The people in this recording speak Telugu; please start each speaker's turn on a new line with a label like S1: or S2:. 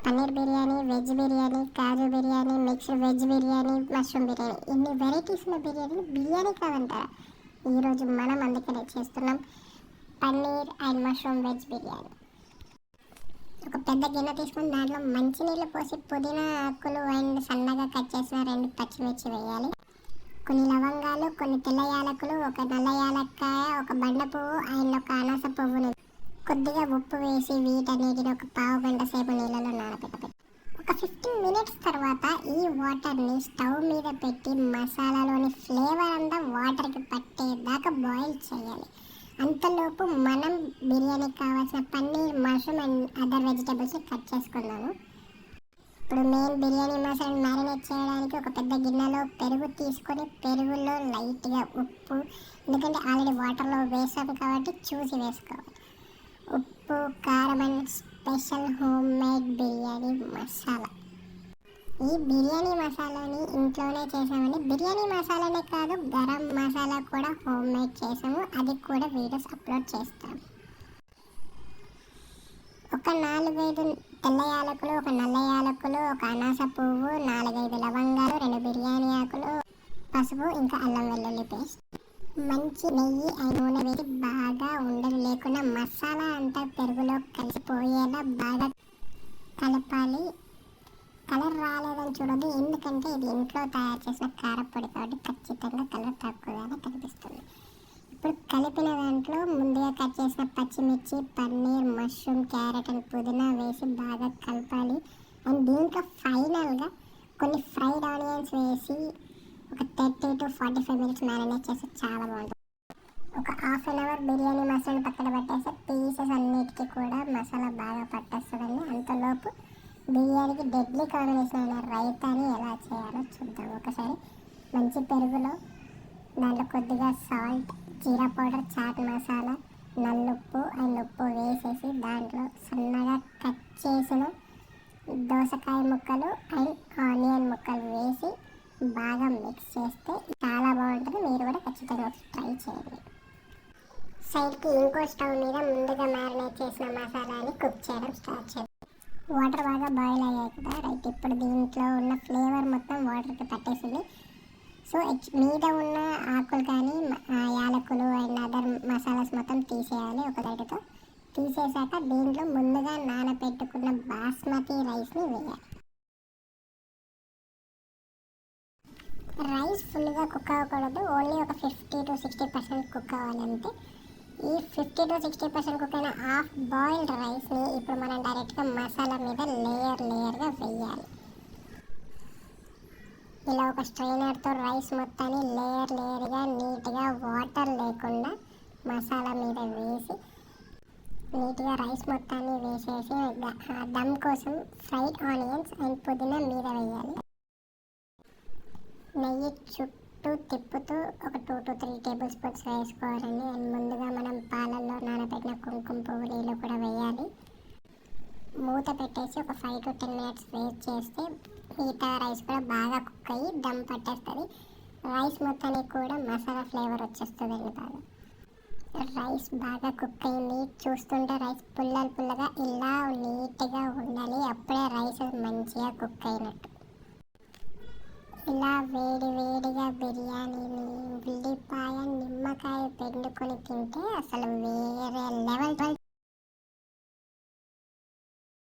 S1: Paneer biryani, veg biryani, kaju biryani, mixed veg biryani, mushroom biryani, ఇన్ని వెరైటీస్ ఉన్న బిర్యానీ బిర్యానీ కాదంటారా? ఈరోజు మనం అందుకనే చేస్తున్నాం paneer and mushroom veg biryani. ఒక పెద్ద గిన్నె తీసుకుని దాంట్లో మంచినీళ్ళు పోసి పుదీనా ఆకులు అండ్ సన్నగా కట్ చేసిన 2 పచ్చిమిర్చి వేయాలి. కొన్ని లవంగాలు, కొన్ని తెల్ల యాలకులు, ఒక నల్ల యాలక్కాయ, ఒక బండ పువ్వు అండ్ ఒక అనాస పువ్వుని కొద్దిగా ఉప్పు వేసి వీటన్నిటిని ఒక పావు గంట సేపు నీళ్ళలో నానబెట్టాలి. ఒక 15 మినిట్స్ తర్వాత ఈ వాటర్ని స్టవ్ మీద పెట్టి మసాలాలోని ఫ్లేవర్ అంతా వాటర్కి పట్టేదాకా బాయిల్ చేయాలి. అంతలోపు మనం బిర్యానీకి కావాల్సిన paneer, mushroom and other vegetables cut చేసుకున్నాను. ఇప్పుడు మెయిన్ బిర్యానీ మసాలా మ్యారినేట్ చేయడానికి ఒక పెద్ద గిన్నెలో పెరుగు తీసుకొని పెరుగులో లైట్గా ఉప్పు, ఎందుకంటే ఆల్రెడీ వాటర్లో వేసాం కాబట్టి చూసి వేసుకోవాలి. ఉప్పు, కారం and special home made biryani masala. ఈ బిర్యానీ మసాలాని ఇంట్లోనే చేసామండి. బిర్యానీ మసాలానే కాదు, గరం మసాలా కూడా హోమ్ మేడ్ చేసాము. అది కూడా వీడియోస్ అప్లోడ్ చేస్తాము. ఒక 4-5 తెల్ల యాలకులు, ఒక నల్ల యాలకులు, ఒక అనాస పువ్వు, 4-5 లవంగాలు, 2 బిర్యానీ ఆకులు, పసుపు, ఇంకా అల్లం వెల్లుల్లి పేస్ట్. మంచి నెయ్యి అండ్ నూనె వేసి బాగా ఉండలు లేకుండా మసాలా అంతా పెరుగులో కలిసిపోయేలా బాగా కలపాలి. కలర్ రాలేదని చూడదు, ఎందుకంటే ఇది ఇంట్లో తయారు చేసిన కారపొడి కాబట్టి ఖచ్చితంగా కలర్ తక్కువగానే కనిపిస్తుంది. ఇప్పుడు కలిపిన దాంట్లో ముందుగా కట్ చేసిన పచ్చిమిర్చి, పన్నీర్, మష్రూమ్, క్యారెట్ అండ్ పుదీనా వేసి బాగా కలపాలి. అండ్ దీంట్లో ఫైనల్గా కొన్ని ఫ్రైడ్ ఆనియన్స్ వేసి ఒక 30 to 45 మినిట్స్ మ్యారినేట్ చేస్తే చాలా బాగుంటుంది. ఒక హాఫ్ అన్ అవర్ బిర్యానీ మసాలా పక్కన పెట్టేస్తే పీసెస్ అన్నిటికీ కూడా మసాలా బాగా పట్టేస్తుందండి. అంతలోపు బిర్యానీకి డెడ్లీ కాంబినేషన్ అయిన రైతాని ఎలా చేయాలో చూద్దాం. ఒకసారి మంచి పెరుగులో దాంట్లో కొద్దిగా సాల్ట్, జీరా పౌడర్, చాట్ మసాలా, నల్లుప్పు అండ్ ఉప్పు వేసేసి దాంట్లో సన్నగా కట్ చేసిన దోసకాయ ముక్కలు అండ్ ఆనియన్ ముక్కలు వేసి బాగా మిక్స్ చేస్తే చాలా బాగుంటుంది. మీరు కూడా ఖచ్చితంగా ట్రై చేయండి. సైడ్కి ఇంకో స్టవ్ మీద ముందుగా మ్యారినేట్ చేసిన మసాలాని కుక్ చేయడం స్టార్ట్ చేయండి. వాటర్ బాగా బాయిల్ అయ్యాయి కదా, రైట్. ఇప్పుడు దీంట్లో ఉన్న ఫ్లేవర్ మొత్తం వాటర్కి పట్టేసింది. సో మీద ఉన్న ఆకులు కానీ యాలకులు అండ్ అదర్ మసాలాస్ మొత్తం తీసేయాలి ఒక గరిటెతో. తీసేసాక దీంట్లో ముందుగా నానబెట్టుకున్న బాస్మతి రైస్ని వేయాలి. రైస్ ఫుల్గా కుక్ అవ్వకూడదు, ఓన్లీ ఒక 50 to 60% కుక్ అవ్వాలంటే. ఈ 50 to 60% కుక్ అయిన హాఫ్ బాయిల్డ్ రైస్ని ఇప్పుడు మనం డైరెక్ట్గా మసాలా మీద లేయర్గా వేయాలి. ఇలా ఒక స్ట్రైనర్తో రైస్ మొత్తాన్ని లేయర్గా నీట్గా వాటర్ లేకుండా మసాలా మీద వేసి నీట్గా రైస్ మొత్తాన్ని వేసేసి దమ్ కోసం ఫ్రైడ్ ఆనియన్స్ అండ్ పుదీనా మీద వేయాలి. నెయ్యి చుట్టూ తిప్పుతూ ఒక 2 to 3 టేబుల్ స్పూన్స్ వేసుకోవాలండి. అండ్ ముందుగా మనం పాలల్లో నానబెట్టిన కుంకుమ పువ్వు నీళ్ళు కూడా వేయాలి. మూత పెట్టేసి ఒక 5 to 10 మినిట్స్ వెయిట్ చేస్తే మిగతా రైస్ కూడా బాగా కుక్ అయ్యి దమ్ పట్టేస్తుంది. రైస్ మొత్తానికి కూడా మసాలా ఫ్లేవర్ వచ్చేస్తుందండి బాగా. రైస్ బాగా కుక్ అయింది. చూస్తుంటే రైస్ పుల్లగా ఇలా నీట్గా ఉండాలి, అప్పుడే రైస్ మంచిగా కుక్ అయినట్టు. ఇలా వేడిగా బిర్యానీని ఉల్లిపాయ, నిమ్మకాయ పిండుకొని తింటే అసలు వేరే లెవెల్.